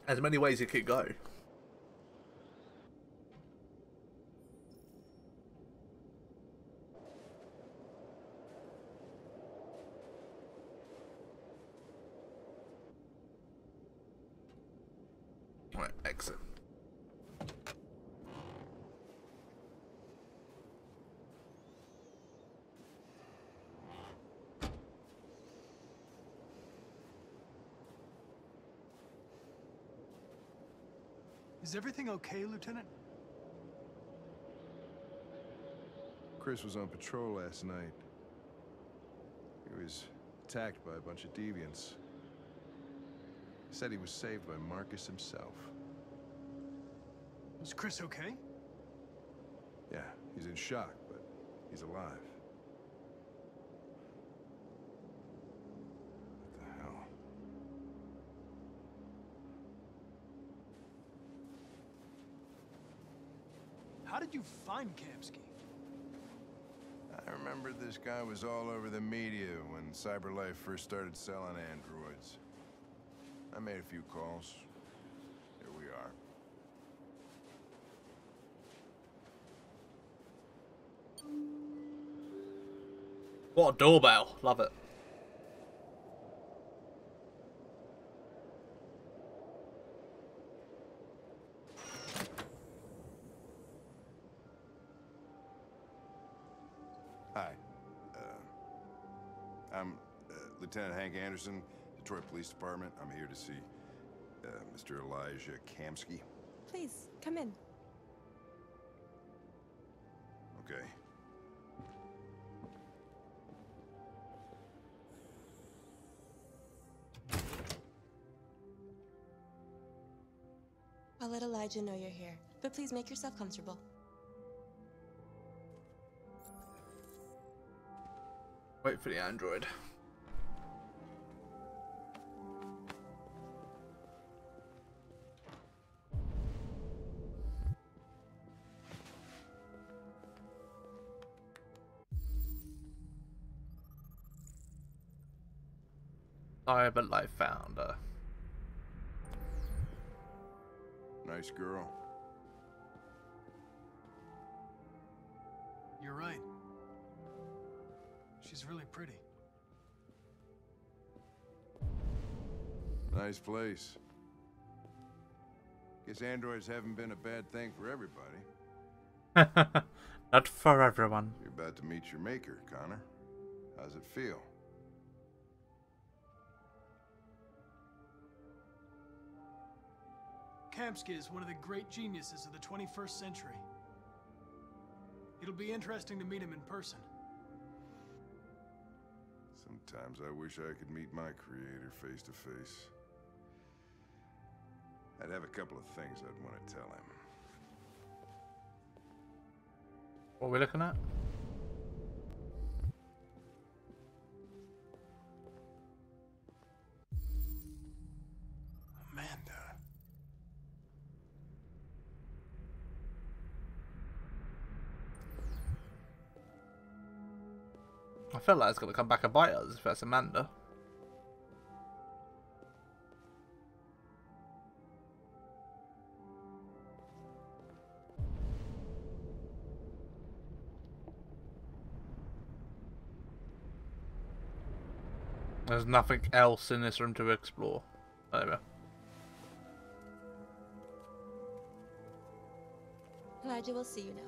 There's many ways it could go. Right, exit. Is everything okay, Lieutenant? Chris was on patrol last night. He was attacked by a bunch of deviants. He said he was saved by Marcus himself. Was Chris okay? Yeah, he's in shock, but he's alive. What the hell? How did you find Kamsky? I remember this guy was all over the media when CyberLife first started selling androids. I made a few calls. Here we are. What a doorbell. Love it. Hi. I'm Lieutenant Hank Anderson, Detroit Police Department. I'm here to see Mr. Elijah Kamsky. Please, come in. Okay. I'll let Elijah know you're here, but please make yourself comfortable. Wait for the android. CyberLife founder. Nice girl. You're right. She's really pretty. Nice place. Guess androids haven't been a bad thing for everybody. Not for everyone. You're about to meet your maker, Connor. How's it feel? Kamsky is one of the great geniuses of the 21st century. It'll be interesting to meet him in person. Sometimes I wish I could meet my creator face to face. I'd have a couple of things I'd want to tell him. What are we looking at? Amanda. I feel like it's gonna come back and bite us if that's Amanda. There's nothing else in this room to explore. There we go. Elijah will see you now.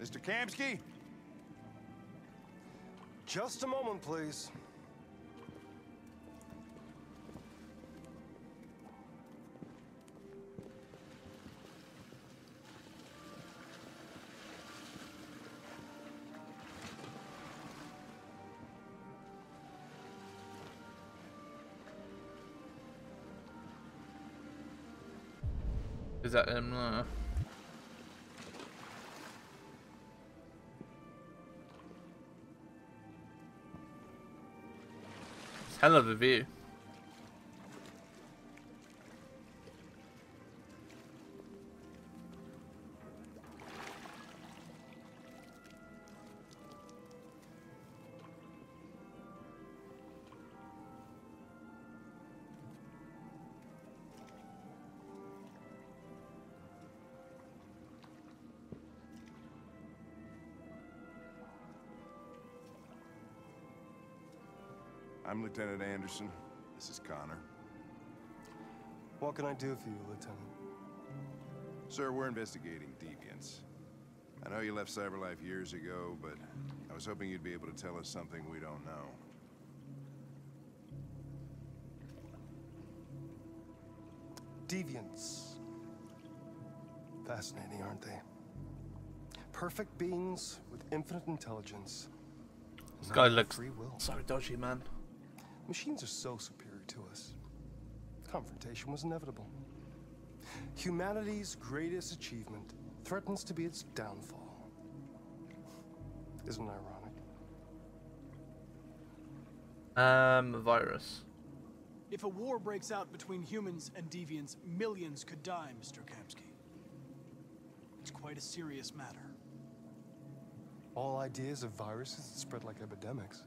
Mr. Kamsky? Just a moment, please. Is that him? It's hell of a view. I'm Lieutenant Anderson. This is Connor. What can I do for you, Lieutenant? Sir, we're investigating deviants. I know you left CyberLife years ago, but I was hoping you'd be able to tell us something we don't know. Deviants. Fascinating, aren't they? Perfect beings with infinite intelligence. This guy looks free will. so dodgy, man. Machines are so superior to us. Confrontation was inevitable. Humanity's greatest achievement threatens to be its downfall. Isn't it ironic? Virus. If a war breaks out between humans and deviants, millions could die, Mr. Kamsky. It's quite a serious matter. All ideas of viruses that spread like epidemics.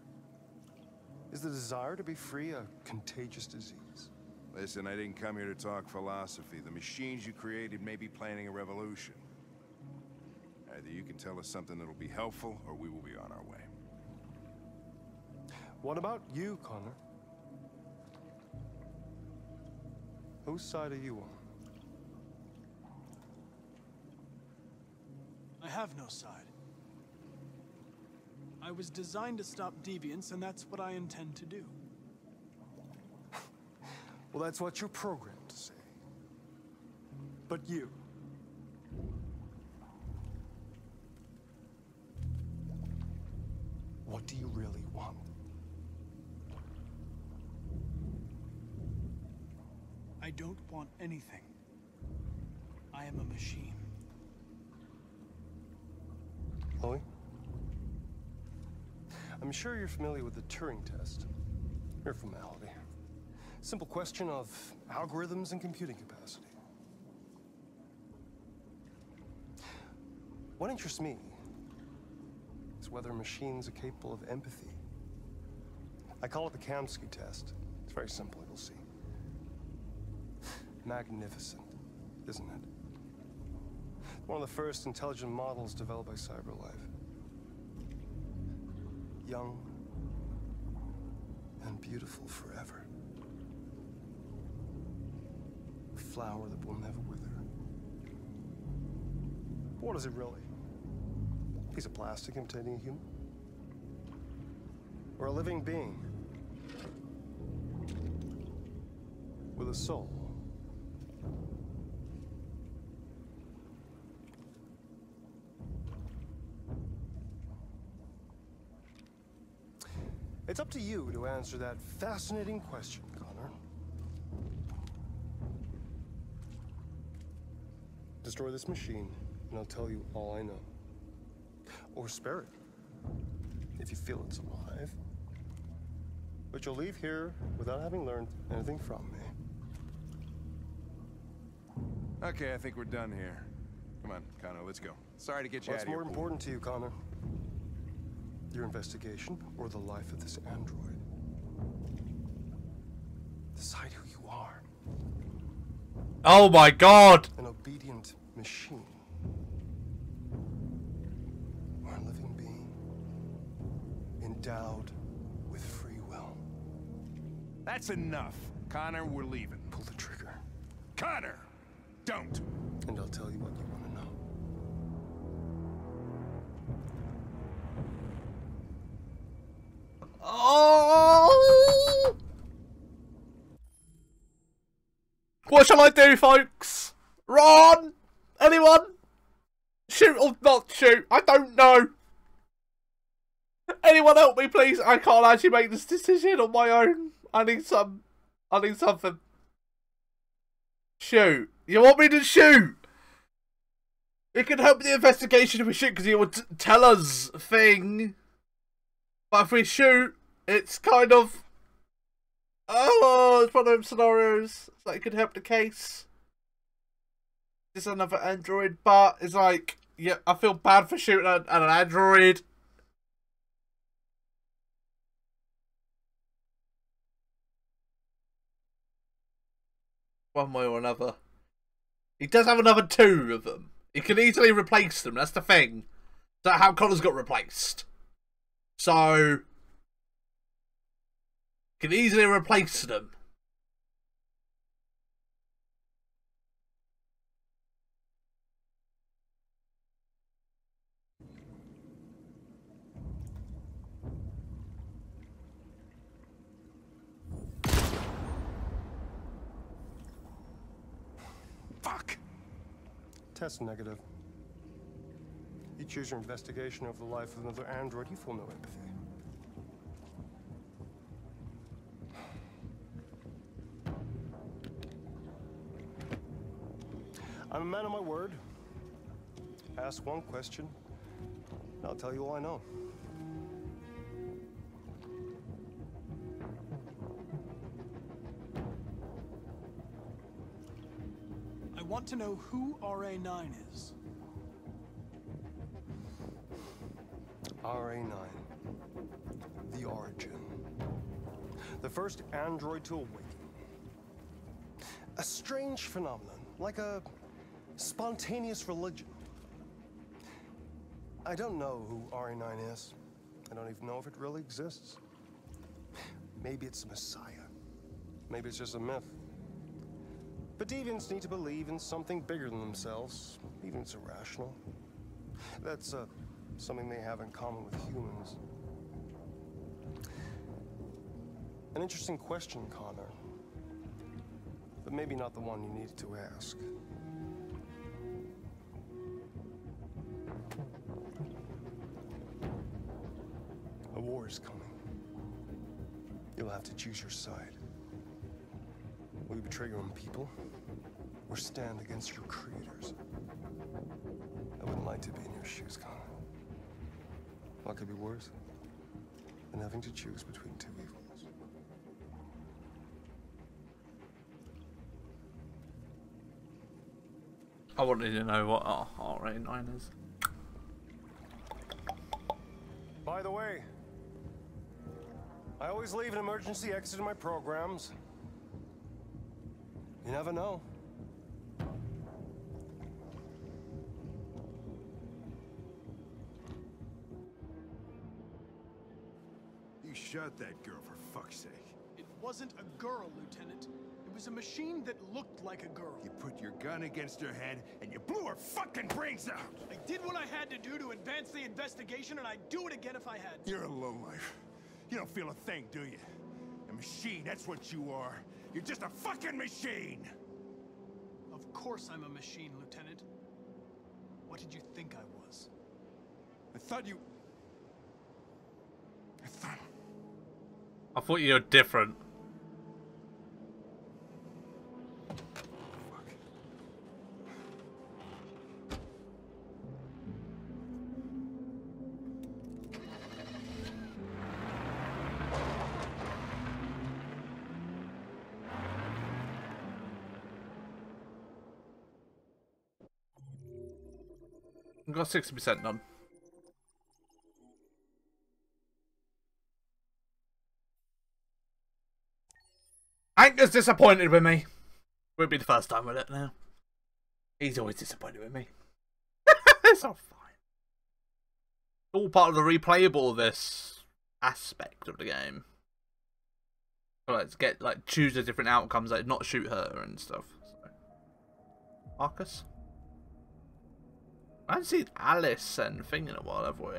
Is the desire to be free a contagious disease? Listen, I didn't come here to talk philosophy. The machines you created may be planning a revolution. Either you can tell us something that'll be helpful, or we will be on our way. What about you, Connor? Whose side are you on? I have no side. I was designed to stop deviants, and that's what I intend to do. Well, that's what you're programmed to say. But you... what do you really want? I don't want anything. I am a machine. Chloe? I'm sure you're familiar with the Turing test. Mere formality. Simple question of algorithms and computing capacity. What interests me is whether machines are capable of empathy. I call it the Kamsky test. It's very simple, you'll see. Magnificent, isn't it? One of the first intelligent models developed by CyberLife. Young and beautiful forever. A flower that will never wither. What is it really? A piece of plastic imitating a human? Or a living being with a soul? It's up to you to answer that fascinating question, Connor. Destroy this machine, and I'll tell you all I know. Or spare it, if you feel it's alive. But you'll leave here without having learned anything from me. Okay, I think we're done here. Come on, Connor, let's go. Sorry to get you out What's of here. more important to you, Connor? Your investigation or the life of this android? Decide who you are. Oh my god! An obedient machine. Or a living being. Endowed with free will. That's enough. Connor, we're leaving. Pull the trigger. Connor! Don't! And I'll tell you what you want to know. Oh! What shall I do, folks? Run! Anyone? Shoot or not shoot? I don't know. Anyone help me, please? I can't actually make this decision on my own. I need something. Shoot. You want me to shoot? It can help the investigation if we shoot because it would tell us a thing. But if we shoot, it's kind of... oh, it's one of those scenarios. It's like it could help the case. It's another android, but it's like... yeah, I feel bad for shooting at an android. One way or another. He does have another 2 of them. He can easily replace them, that's the thing. That's how Connor's got replaced. So... Can easily replace them. Fuck! Test negative. You choose your investigation of the life of another android, you feel no empathy. I'm a man of my word. Ask one question, and I'll tell you all I know. I want to know who RA9 is. RA9. The origin. The first android to awaken. A strange phenomenon, like a spontaneous religion. I don't know who RA9 is. I don't even know if it really exists. Maybe it's a messiah. Maybe it's just a myth. But deviants need to believe in something bigger than themselves, even if it's irrational. That's something they have in common with humans. An interesting question, Connor. But maybe not the one you needed to ask. A war is coming. You'll have to choose your side. Will you betray your own people, or stand against your creators? I wouldn't like to be in your shoes, Connor. What could be worse than having to choose between two evils? I wanted to know what RA9 is. By the way, I always leave an emergency exit in my programs. You never know. You shot that girl, for fuck's sake. It wasn't a girl, Lieutenant. It was a machine that looked like a girl. You put your gun against her head, and you blew her fucking brains out! I did what I had to do to advance the investigation, and I'd do it again if I had to. You're a lowlife. You don't feel a thing, do you? A machine, that's what you are. You're just a fucking machine! Of course I'm a machine, Lieutenant. What did you think I was? I thought I thought you were different. Fuck. I've got 60% done. Anchor's disappointed with me. Won't be the first time with it now. He's always disappointed with me. It's all fine. All part of the replayable this aspect of the game. Let's get choose the different outcomes, like not shoot her and stuff. So. Marcus? I haven't seen Alice and Thing in a while, have we?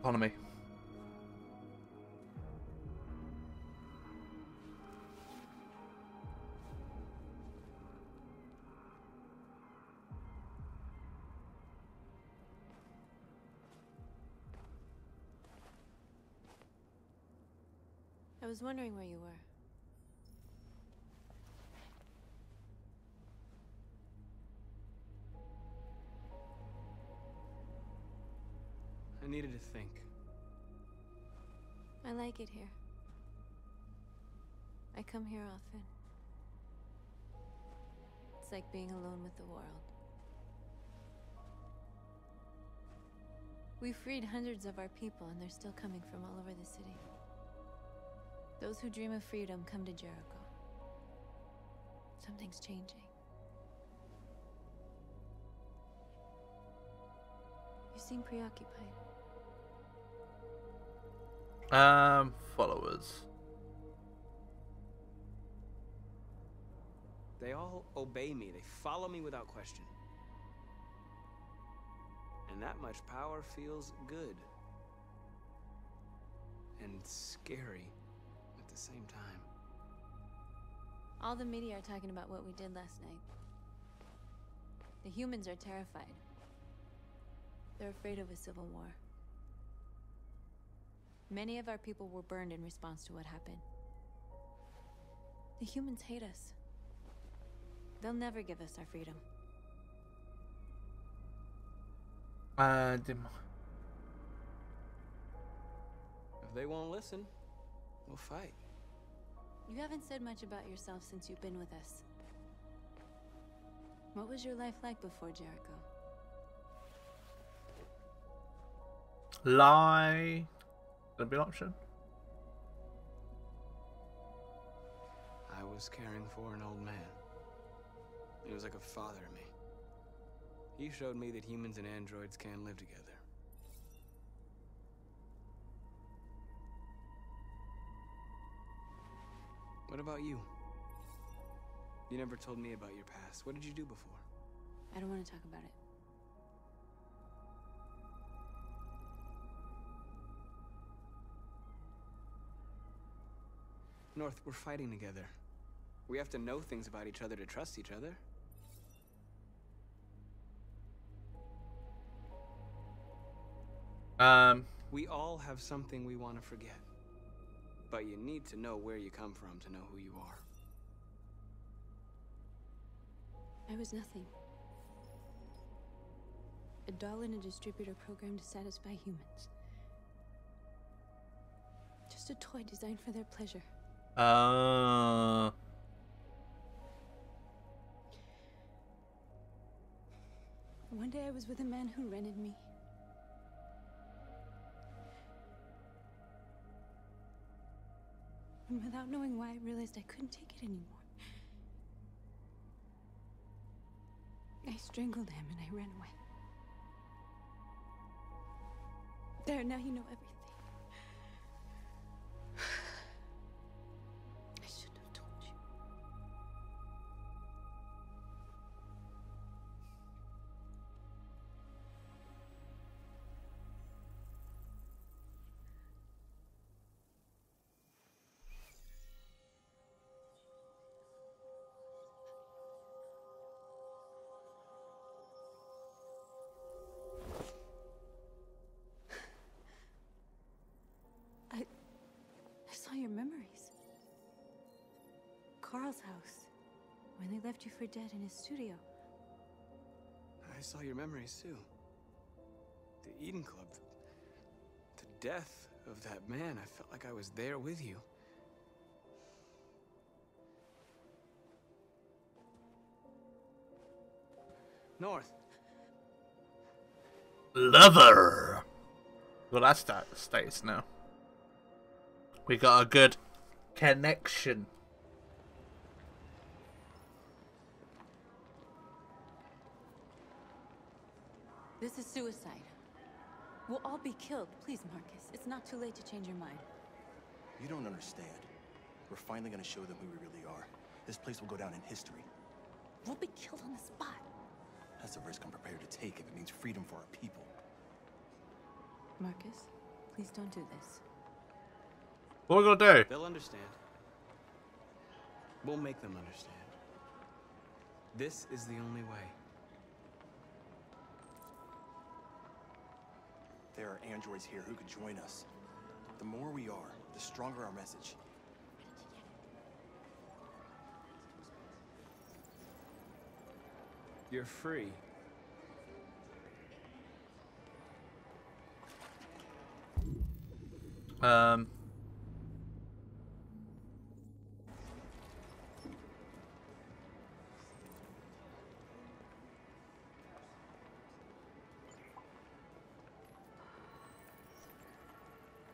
Economy. I was wondering where you were. I needed to think. I like it here. I come here often. It's like being alone with the world. We freed hundreds of our people, and they're still coming from all over the city. Those who dream of freedom come to Jericho. Something's changing. You seem preoccupied. Followers. They all obey me. They follow me without question. And that much power feels good. And scary at the same time. All the media are talking about what we did last night. The humans are terrified. They're afraid of a civil war. Many of our people were burned in response to what happened. The humans hate us. They'll never give us our freedom. If they won't listen, we'll fight. You haven't said much about yourself since you've been with us. What was your life like before Jericho? Lie. That'd be an option. I was caring for an old man. He was like a father to me. He showed me that humans and androids can live together. What about you? You never told me about your past. What did you do before? I don't want to talk about it. North, we're fighting together. We have to know things about each other to trust each other. We all have something we want to forget. But you need to know where you come from to know who you are. I was nothing. A doll in a distributor program to satisfy humans. Just a toy designed for their pleasure. One day I was with a man who rented me. And without knowing why, I realized I couldn't take it anymore. I strangled him and I ran away. There, now you know everything. I shouldn't have told you. I saw your memories. Carl's house, when they left you for dead in his studio. I saw your memories too. The Eden Club. The death of that man. I felt like I was there with you. North. Lover. Well, that's that status now. We got a good connection. This is suicide. We'll all be killed. Please, Marcus. It's not too late to change your mind. You don't understand. We're finally gonna show them who we really are. This place will go down in history. We'll be killed on the spot. That's a risk I'm prepared to take if it means freedom for our people. Marcus, please don't do this. What are we gonna do? They'll understand. We'll make them understand. This is the only way. There are androids here who could join us. The more we are, the stronger our message. You're free.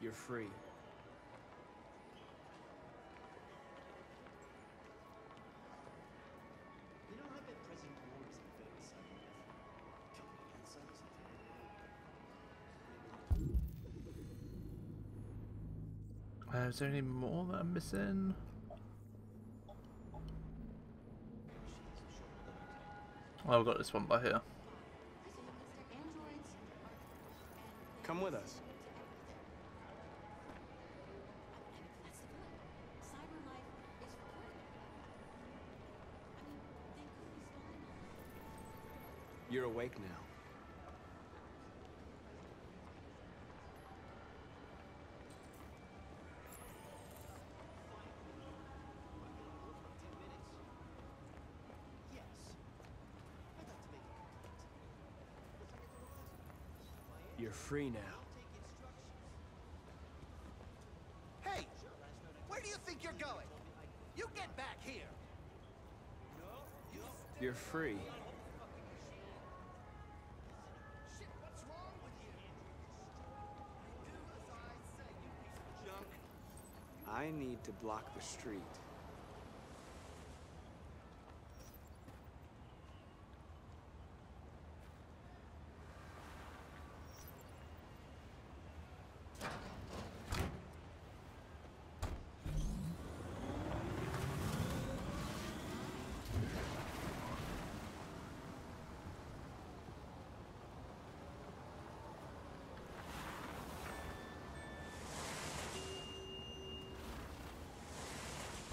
You're free. You know, I bet President Moore is in favor of cyberlife. Company inside or something. Is there any more that I'm missing? Oh, I've got this one by here. Come with us. You're awake now. You're free now. Hey! Where do you think you're going? You get back here! You're free. Shit, what's wrong with you? Do as I say, you piece of junk. I need to block the street.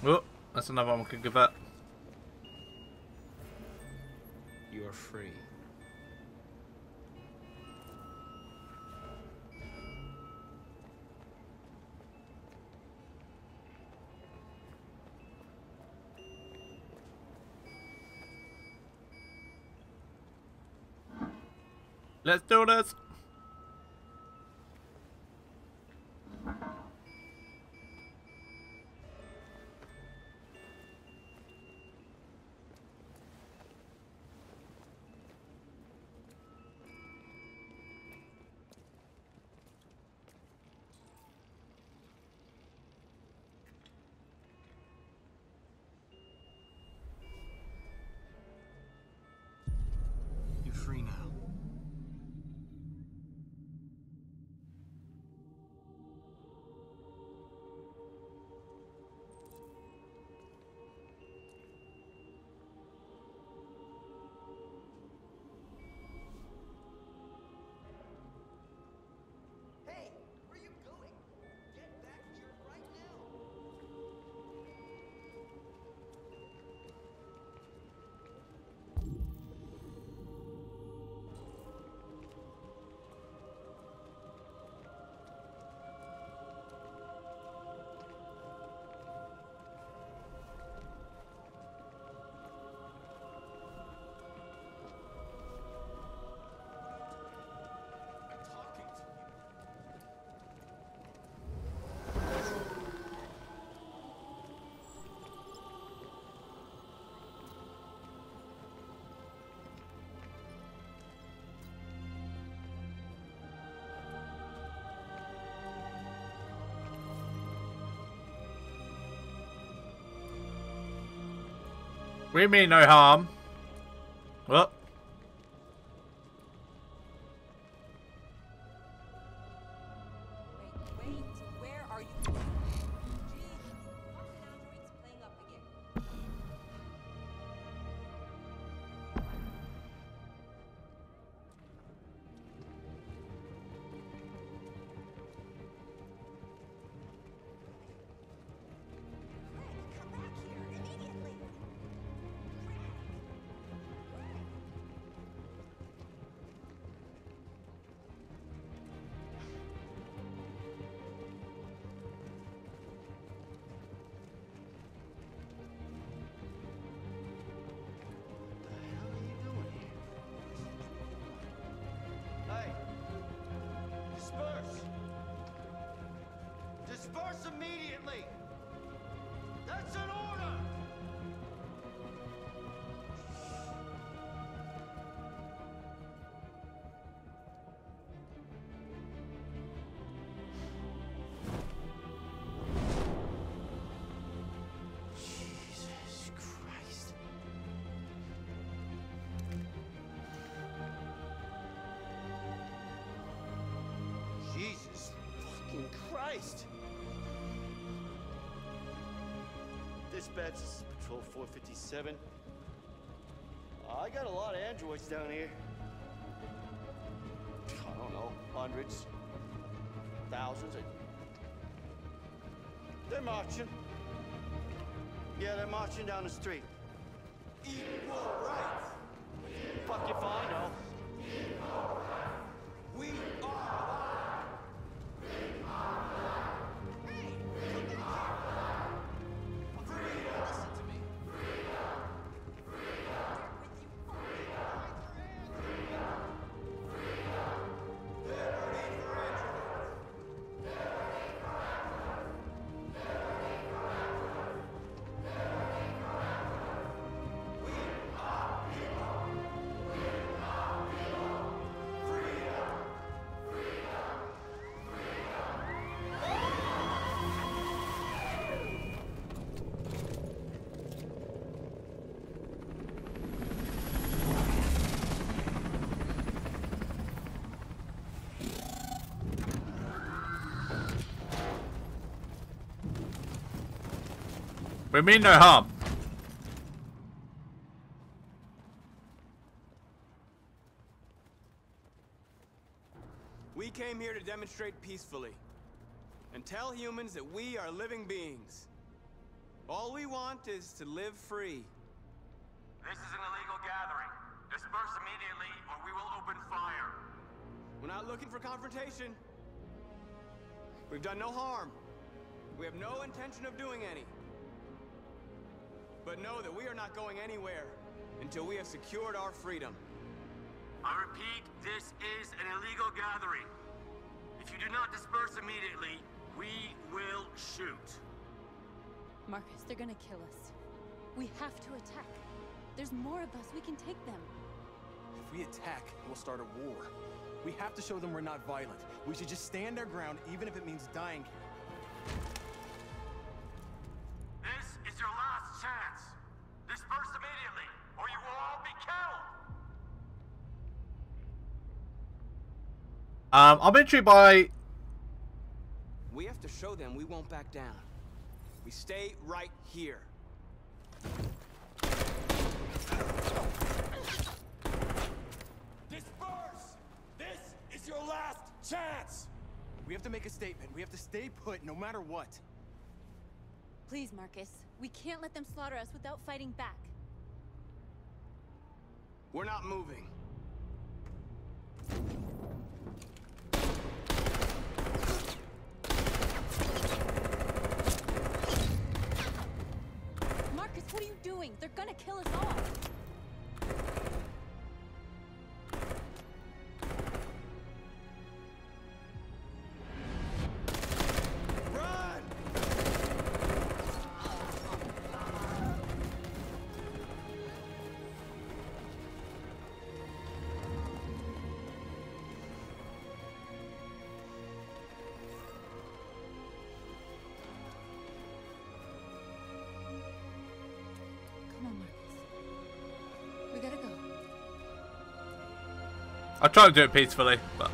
Oh, that's another one we could give up. You're free. Let's do this. You're free now. Hey, where you going? Get back here right now! I'm talking to you. We mean no harm. Well. Wait, where are you going? Jesus, what's the androids playing up again? Fred, come back here immediately! What the hell are you doing here? Hey! Disperse! Disperse immediately! That's an order! Christ! Dispatch, this is Patrol 457. I got a lot of androids down here. I don't know, hundreds, thousands. They're marching. Yeah, they're marching down the street. Equal rights. Fuck if I know. We are. Hey, come to the camera. Listen to me. We mean no harm. We came here to demonstrate peacefully and tell humans that we are living beings. All we want is to live free. This is an illegal gathering. Disperse immediately or we will open fire. We're not looking for confrontation. We've done no harm. We have no intention of doing any. But know that we are not going anywhere until we have secured our freedom. I repeat, this is an illegal gathering. If you do not disperse immediately, we will shoot. Marcus, they're gonna kill us. We have to attack. There's more of us. We can take them. If we attack, we'll start a war. We have to show them we're not violent. We should just stand our ground, even if it means dying here. This is your last chance. Disperse immediately, or you will all be killed. I'm intrigued by. We have to show them we won't back down. We stay right here. Disperse! This is your last chance! We have to make a statement. We have to stay put no matter what. Please, Marcus. We can't let them slaughter us without fighting back. We're not moving. Marcus, what are you doing? They're gonna kill us all. Run! Come on, Marcus. We gotta go. I try to do it peacefully, but.